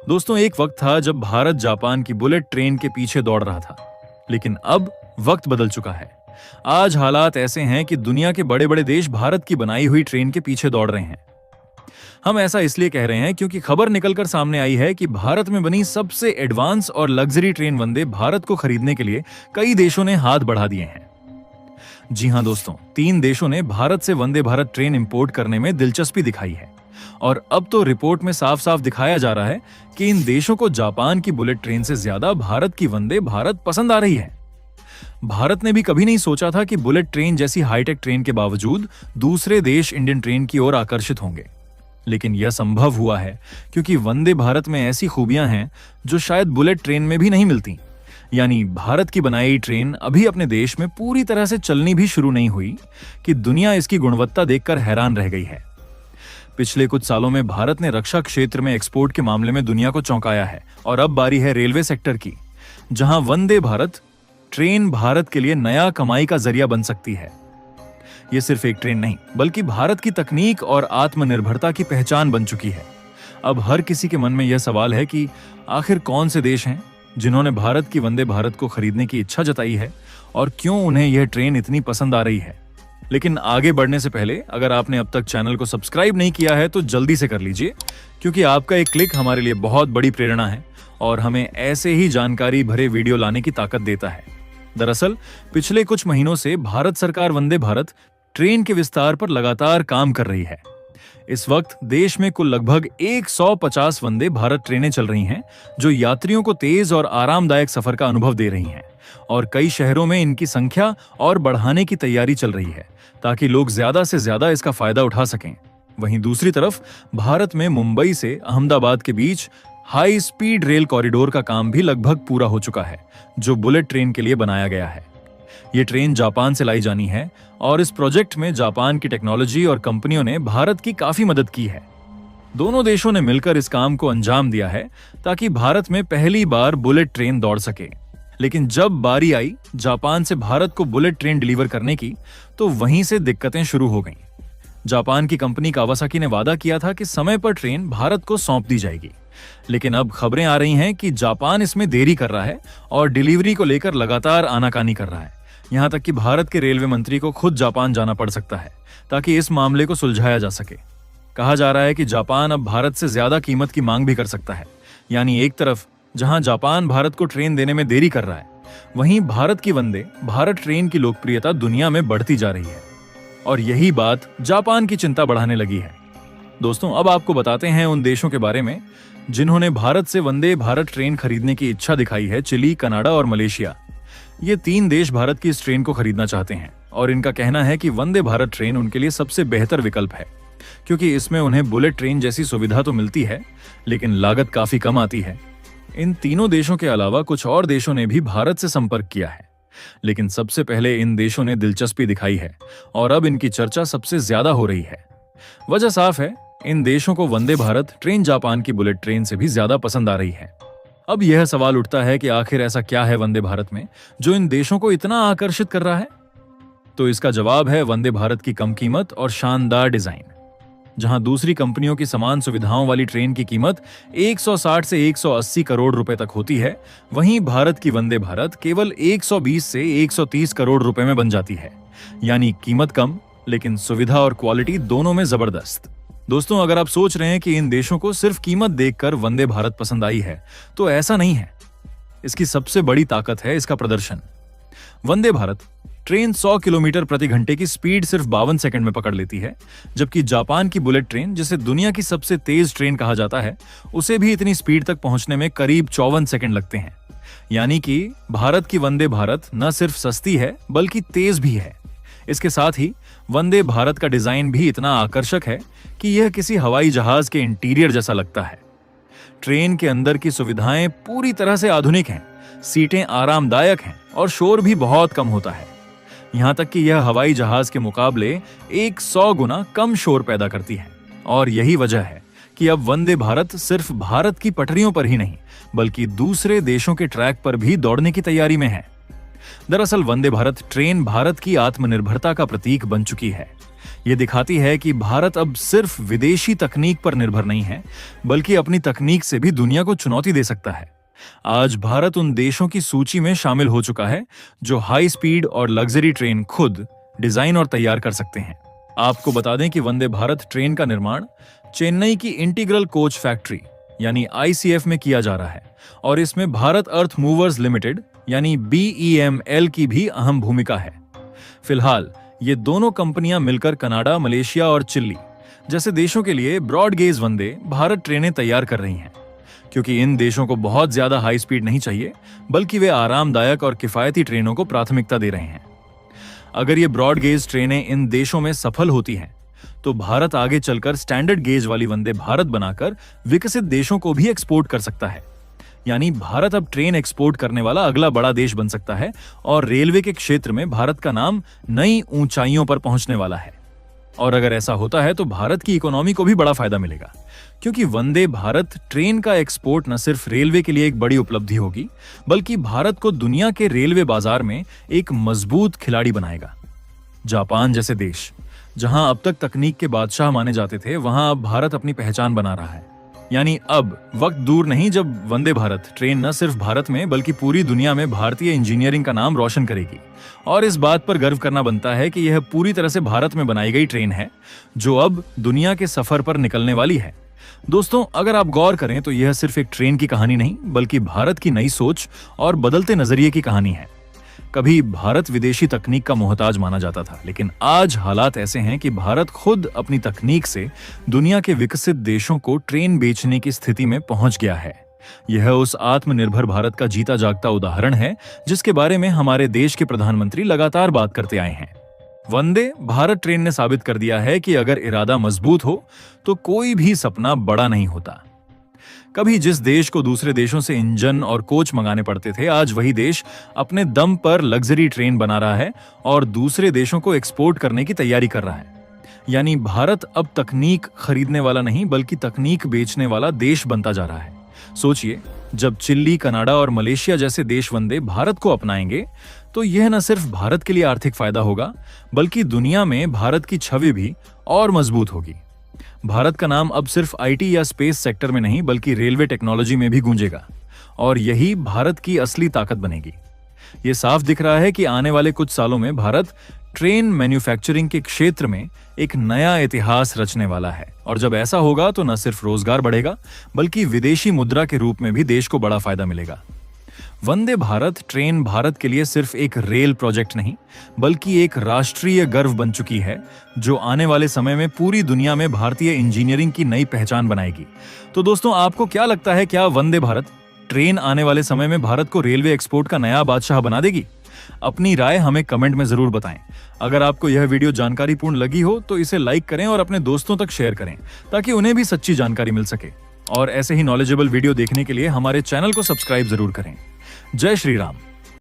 दोस्तों, एक वक्त था जब भारत जापान की बुलेट ट्रेन के पीछे दौड़ रहा था, लेकिन अब वक्त बदल चुका है। आज हालात ऐसे हैं कि दुनिया के बड़े बड़े देश भारत की बनाई हुई ट्रेन के पीछे दौड़ रहे हैं। हम ऐसा इसलिए कह रहे हैं क्योंकि खबर निकलकर सामने आई है कि भारत में बनी सबसे एडवांस और लग्जरी ट्रेन वंदे भारत को खरीदने के लिए कई देशों ने हाथ बढ़ा दिए हैं। जी हां दोस्तों, 3 देशों ने भारत से वंदे भारत ट्रेन इंपोर्ट करने में दिलचस्पी दिखाई है और अब तो रिपोर्ट में साफ साफ दिखाया जा रहा है कि इन देशों को जापान की बुलेट ट्रेन से ज्यादा भारत की वंदे भारत पसंद आ रही है। भारत ने भी कभी नहीं सोचा था कि बुलेट ट्रेन जैसी हाईटेक ट्रेन के बावजूद दूसरे देश इंडियन ट्रेन की ओर आकर्षित होंगे, लेकिन यह संभव हुआ है क्योंकि वंदे भारत में ऐसी खूबियां हैं जो शायद बुलेट ट्रेन में भी नहीं मिलती। यानी भारत की बनाई ट्रेन अभी अपने देश में पूरी तरह से चलनी भी शुरू नहीं हुई कि दुनिया इसकी गुणवत्ता देखकर हैरान रह गई है। पिछले कुछ सालों में भारत ने रक्षा क्षेत्र में एक्सपोर्ट के मामले में दुनिया को चौंकाया है और अब बारी है रेलवे सेक्टर की, जहां वंदे भारत ट्रेन भारत के लिए नया कमाई का जरिया बन सकती है। यह सिर्फ एक ट्रेन नहीं, बल्कि भारत की तकनीक और आत्मनिर्भरता की पहचान बन चुकी है। अब हर किसी के मन में यह सवाल है कि आखिर कौन से देश हैं जिन्होंने भारत की वंदे भारत को खरीदने की इच्छा जताई है और क्यों उन्हें यह ट्रेन इतनी पसंद आ रही है। लेकिन आगे बढ़ने से पहले अगर आपने अब तक चैनल को सब्सक्राइब नहीं किया है तो जल्दी से कर लीजिए, क्योंकि आपका एक क्लिक हमारे लिए बहुत बड़ी प्रेरणा है और हमें ऐसे ही जानकारी भरे वीडियो लाने की ताकत देता है। दरअसल पिछले कुछ महीनों से भारत सरकार वंदे भारत ट्रेन के विस्तार पर लगातार काम कर रही है। इस वक्त देश में कुल लगभग 150 वंदे भारत ट्रेनें चल रही हैं, जो यात्रियों को तेज और आरामदायक सफर का अनुभव दे रही हैं और कई शहरों में इनकी संख्या और बढ़ाने की तैयारी चल रही है ताकि लोग ज्यादा से ज्यादा इसका फायदा उठा सकें। वहीं दूसरी तरफ भारत में मुंबई से अहमदाबाद के बीच हाई स्पीड रेल कॉरिडोर का काम भी लगभग पूरा हो चुका है, जो बुलेट ट्रेन के लिए बनाया गया है। ये ट्रेन जापान से लाई जानी है और इस प्रोजेक्ट में जापान की टेक्नोलॉजी और कंपनियों ने भारत की काफी मदद की है। दोनों देशों ने मिलकर इस काम को अंजाम दिया है ताकि भारत में पहली बार बुलेट ट्रेन दौड़ सके। लेकिन जब बारी आई जापान से भारत को बुलेट ट्रेन डिलीवर करने की, तो वहीं से दिक्कतें शुरू हो गईं। जापान की कंपनी कावासाकी ने वादा किया था कि समय पर ट्रेन भारत को सौंप दी जाएगी, लेकिन अब खबरें आ रही हैं कि जापान इसमें देरी कर रहा है और डिलीवरी को लेकर लगातार आनाकानी कर रहा है। यहां तक कि भारत के रेलवे मंत्री को खुद जापान जाना पड़ सकता है ताकि इस मामले को सुलझाया जा सके। कहा जा रहा है कि जापान अब भारत से ज्यादा कीमत की मांग भी कर सकता है। यानी एक तरफ जहां जापान भारत को ट्रेन देने में देरी कर रहा है, वहीं भारत की वंदे भारत ट्रेन की लोकप्रियता दुनिया में बढ़ती जा रही है और यही बात जापान की चिंता बढ़ाने लगी है। दोस्तों, अब आपको बताते हैं उन देशों के बारे में जिन्होंने भारत से वंदे भारत ट्रेन खरीदने की इच्छा दिखाई है। चिली, कनाडा और मलेशिया। ये 3 देश भारत की इस ट्रेन को खरीदना चाहते हैं और इनका कहना है कि वंदे भारत ट्रेन उनके लिए सबसे बेहतर विकल्प है, क्योंकि इसमें उन्हें बुलेट ट्रेन जैसी सुविधा तो मिलती है, लेकिन लागत काफी कम आती है। इन तीनों देशों के अलावा कुछ और देशों ने भी भारत से संपर्क किया है, लेकिन सबसे पहले इन देशों ने दिलचस्पी दिखाई है और अब इनकी चर्चा सबसे ज्यादा हो रही है। वजह साफ है, इन देशों को वंदे भारत ट्रेन जापान की बुलेट ट्रेन से भी ज्यादा पसंद आ रही है। अब यह सवाल उठता है कि आखिर ऐसा क्या है वंदे भारत में जो इन देशों को इतना आकर्षित कर रहा है। तो इसका जवाब है वंदे भारत की कम कीमत और शानदार डिजाइन। जहां दूसरी कंपनियों की समान सुविधाओं वाली ट्रेन की कीमत 160 से 180 करोड़ रुपए तक होती है, वहीं भारत की वंदे भारत केवल 120 से 130 करोड़ रुपए में बन जाती है। यानी कीमत कम, लेकिन सुविधा और क्वालिटी दोनों में जबरदस्त। दोस्तों, अगर आप सोच रहे हैं कि इन देशों को सिर्फ कीमत देखकर वंदे भारत पसंद आई है, तो ऐसा नहीं है। इसकी सबसे बड़ी ताकत है इसका प्रदर्शन। वंदे भारत ट्रेन 100 किलोमीटर प्रति घंटे की स्पीड सिर्फ 52 सेकंड में पकड़ लेती है, जबकि जापान की बुलेट ट्रेन, जिसे दुनिया की सबसे तेज ट्रेन कहा जाता है, उसे भी इतनी स्पीड तक पहुंचने में करीब 54 सेकंड लगते हैं। यानी कि भारत की वंदे भारत न सिर्फ सस्ती है बल्कि तेज भी है। इसके साथ ही वंदे भारत का डिजाइन भी इतना आकर्षक है कि यह किसी हवाई जहाज के इंटीरियर जैसा लगता है। ट्रेन के अंदर की सुविधाएं पूरी तरह से आधुनिक हैं, सीटें आरामदायक हैं और शोर भी बहुत कम होता है। यहां तक कि यह हवाई जहाज के मुकाबले 100 गुना कम शोर पैदा करती है। और यही वजह है कि अब वंदे भारत सिर्फ भारत की पटरियों पर ही नहीं, बल्कि दूसरे देशों के ट्रैक पर भी दौड़ने की तैयारी में है। दरअसल वंदे भारत ट्रेन भारत की आत्मनिर्भरता का प्रतीक बन चुकी है। ये दिखाती है कि भारत अब सिर्फ विदेशी तकनीक पर निर्भर नहीं है, बल्कि अपनी तकनीक से भी दुनिया को चुनौती दे सकता है। आज भारत उन देशों की सूची में शामिल हो चुका है जो हाई स्पीड और लग्जरी ट्रेन खुद डिजाइन और तैयार कर सकते हैं। आपको बता दें कि वंदे भारत ट्रेन का निर्माण चेन्नई की इंटीग्रल कोच फैक्ट्री यानी ICF में किया जा रहा है और इसमें भारत अर्थ मूवर्स लिमिटेड यानी BEML की भी अहम भूमिका है। फिलहाल ये दोनों कंपनियां मिलकर कनाडा, मलेशिया और चिली जैसे देशों के लिए ब्रॉड गेज वंदे भारत ट्रेनें तैयार कर रही हैं, क्योंकि इन देशों को बहुत ज्यादा हाई स्पीड नहीं चाहिए, बल्कि वे आरामदायक और किफायती ट्रेनों को प्राथमिकता दे रहे हैं। अगर ये ब्रॉड गेज ट्रेनें इन देशों में सफल होती हैं, तो भारत आगे चलकर स्टैंडर्ड गेज वाली वंदे भारत बनाकर विकसित देशों को भी एक्सपोर्ट कर सकता है। यानी भारत अब ट्रेन एक्सपोर्ट करने वाला अगला बड़ा देश बन सकता है और रेलवे के क्षेत्र में भारत का नाम नई ऊंचाइयों पर पहुंचने वाला है। और अगर ऐसा होता है तो भारत की इकोनॉमी को भी बड़ा फायदा मिलेगा, क्योंकि वंदे भारत ट्रेन का एक्सपोर्ट न सिर्फ रेलवे के लिए एक बड़ी उपलब्धि होगी, बल्कि भारत को दुनिया के रेलवे बाजार में एक मजबूत खिलाड़ी बनाएगा। जापान जैसे देश, जहां अब तक तकनीक के बादशाह माने जाते थे, वहां अब भारत अपनी पहचान बना रहा है। यानी अब वक्त दूर नहीं जब वंदे भारत ट्रेन न सिर्फ भारत में बल्कि पूरी दुनिया में भारतीय इंजीनियरिंग का नाम रोशन करेगी। और इस बात पर गर्व करना बनता है कि यह पूरी तरह से भारत में बनाई गई ट्रेन है, जो अब दुनिया के सफर पर निकलने वाली है। दोस्तों, अगर आप गौर करें तो यह सिर्फ एक ट्रेन की कहानी नहीं, बल्कि भारत की नई सोच और बदलते नजरिए की कहानी है। कभी भारत विदेशी तकनीक का मोहताज माना जाता था, लेकिन आज हालात ऐसे हैं कि भारत खुद अपनी तकनीक से दुनिया के विकसित देशों को ट्रेन बेचने की स्थिति में पहुंच गया है। यह उस आत्मनिर्भर भारत का जीता जागता उदाहरण है, जिसके बारे में हमारे देश के प्रधानमंत्री लगातार बात करते आए हैं। वंदे भारत ट्रेन ने साबित कर दिया है कि अगर इरादा मजबूत हो तो कोई भी सपना बड़ा नहीं होता। कभी जिस देश को दूसरे देशों से इंजन और कोच मंगाने पड़ते थे, आज वही देश अपने दम पर लग्जरी ट्रेन बना रहा है और दूसरे देशों को एक्सपोर्ट करने की तैयारी कर रहा है। यानी भारत अब तकनीक खरीदने वाला नहीं, बल्कि तकनीक बेचने वाला देश बनता जा रहा है। सोचिए, जब चिली, कनाडा और मलेशिया जैसे देश वंदे भारत को अपनाएंगे, तो यह न सिर्फ भारत के लिए आर्थिक फायदा होगा, बल्कि दुनिया में भारत की छवि भी और मजबूत होगी। भारत का नाम अब सिर्फ IT या स्पेस सेक्टर में नहीं, बल्कि रेलवे टेक्नोलॉजी में भी गूंजेगा और यही भारत की असली ताकत बनेगी। ये साफ दिख रहा है कि आने वाले कुछ सालों में भारत ट्रेन मैन्युफैक्चरिंग के क्षेत्र में एक नया इतिहास रचने वाला है। और जब ऐसा होगा तो न सिर्फ रोजगार बढ़ेगा, बल्कि विदेशी मुद्रा के रूप में भी देश को बड़ा फायदा मिलेगा। वंदे भारत ट्रेन भारत के लिए सिर्फ एक रेल प्रोजेक्ट नहीं, बल्कि एक राष्ट्रीय गर्व बन चुकी है, जो आने वाले समय में पूरी दुनिया में भारतीय इंजीनियरिंग की नई पहचान बनाएगी। तो दोस्तों, आपको क्या लगता है, क्या वंदे भारत ट्रेन आने वाले समय में भारत को रेलवे एक्सपोर्ट का नया बादशाह बना देगी? अपनी राय हमें कमेंट में जरूर बताएं। अगर आपको यह वीडियो जानकारीपूर्ण लगी हो तो इसे लाइक करें और अपने दोस्तों तक शेयर करें, ताकि उन्हें भी सच्ची जानकारी मिल सके। और ऐसे ही नॉलेजेबल वीडियो देखने के लिए हमारे चैनल को सब्सक्राइब जरूर करें। जय श्री राम।